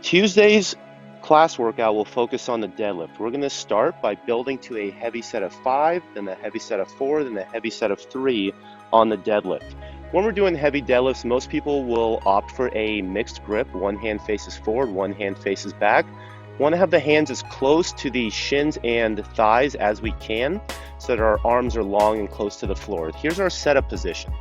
Tuesday's class workout will focus on the deadlift. We're going to start by building to a heavy set of 5, then a heavy set of 4, then a heavy set of 3 on the deadlift. When we're doing heavy deadlifts, most people will opt for a mixed grip. One hand faces forward, one hand faces back. We want to have the hands as close to the shins and thighs as we can so that our arms are long and close to the floor. Here's our setup position.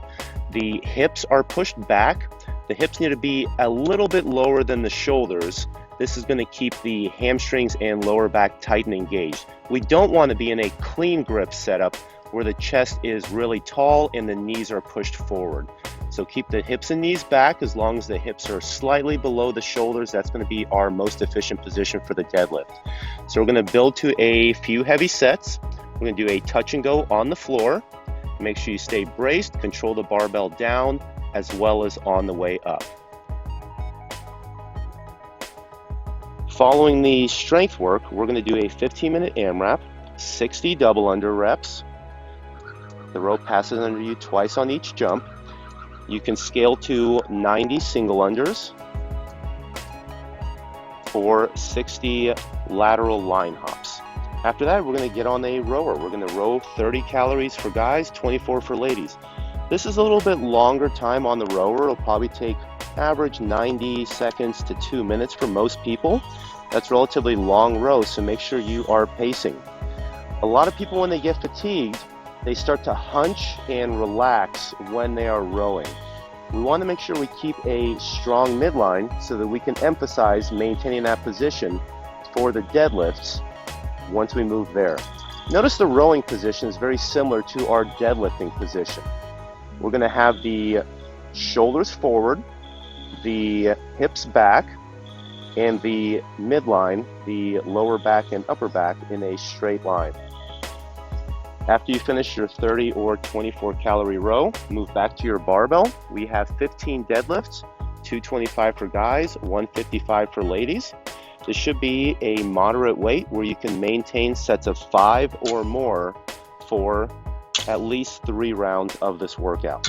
The hips are pushed back. The hips need to be a little bit lower than the shoulders. This is going to keep the hamstrings and lower back tight and engaged. We don't want to be in a clean grip setup where the chest is really tall and the knees are pushed forward. So keep the hips and knees back as long as the hips are slightly below the shoulders. That's going to be our most efficient position for the deadlift. So we're going to build to a few heavy sets. We're going to do a touch and go on the floor. Make sure you stay braced, control the barbell down as well as on the way up. Following the strength work, we're going to do a 15-minute AMRAP, 60 double under reps. The rope passes under you twice on each jump. You can scale to 90 single unders or 60 lateral line hops. After that, we're going to get on a rower. We're going to row 30 calories for guys, 24 for ladies. This is a little bit longer time on the rower. It'll probably take average 90 seconds to 2 minutes for most people. That's relatively long row, so make sure you are pacing. A lot of people, when they get fatigued, they start to hunch and relax when they are rowing. We want to make sure we keep a strong midline so that we can emphasize maintaining that position for the deadlifts once we move there. Notice the rowing position is very similar to our deadlifting position. We're going to have the shoulders forward, the hips back, and the midline, the lower back and upper back, in a straight line. After you finish your 30 or 24 calorie row, move back to your barbell. We have 15 deadlifts, 225 for guys, 155 for ladies. This should be a moderate weight where you can maintain sets of 5 or more for at least 3 rounds of this workout.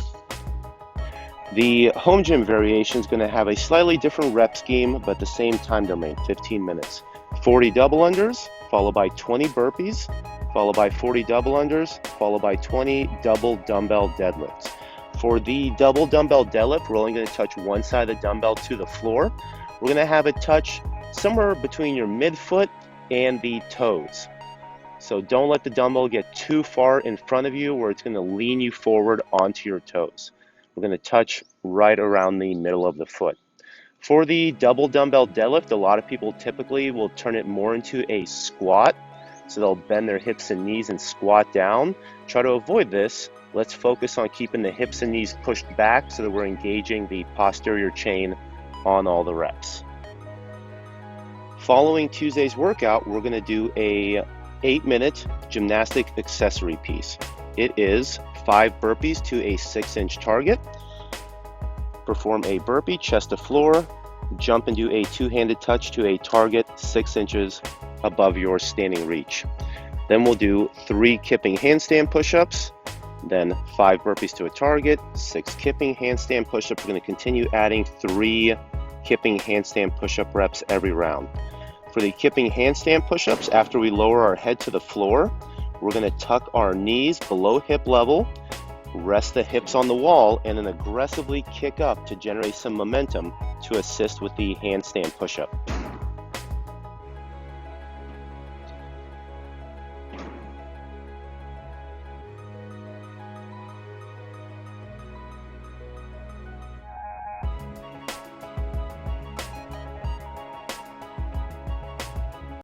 The home gym variation is going to have a slightly different rep scheme, but the same time domain, 15 minutes. 40 double unders, followed by 20 burpees, followed by 40 double unders, followed by 20 double dumbbell deadlifts. For the double dumbbell deadlift, we're only going to touch one side of the dumbbell to the floor. We're going to have it touch somewhere between your midfoot and the toes. So don't let the dumbbell get too far in front of you where it's going to lean you forward onto your toes. We're going to touch right around the middle of the foot. For the double dumbbell deadlift, a lot of people typically will turn it more into a squat. So they'll bend their hips and knees and squat down. Try to avoid this. Let's focus on keeping the hips and knees pushed back so that we're engaging the posterior chain on all the reps. Following Tuesday's workout, we're going to do a 8-minute gymnastic accessory piece. It is 5 burpees to a 6-inch target. Perform a burpee, chest to floor, jump and do a 2-handed touch to a target 6 inches above your standing reach. Then we'll do 3 kipping handstand push-ups, then 5 burpees to a target, 6 kipping handstand push-ups. We're going to continue adding 3 kipping handstand push-up reps every round. For the kipping handstand push-ups, after we lower our head to the floor, we're going to tuck our knees below hip level, rest the hips on the wall, and then aggressively kick up to generate some momentum to assist with the handstand push-up.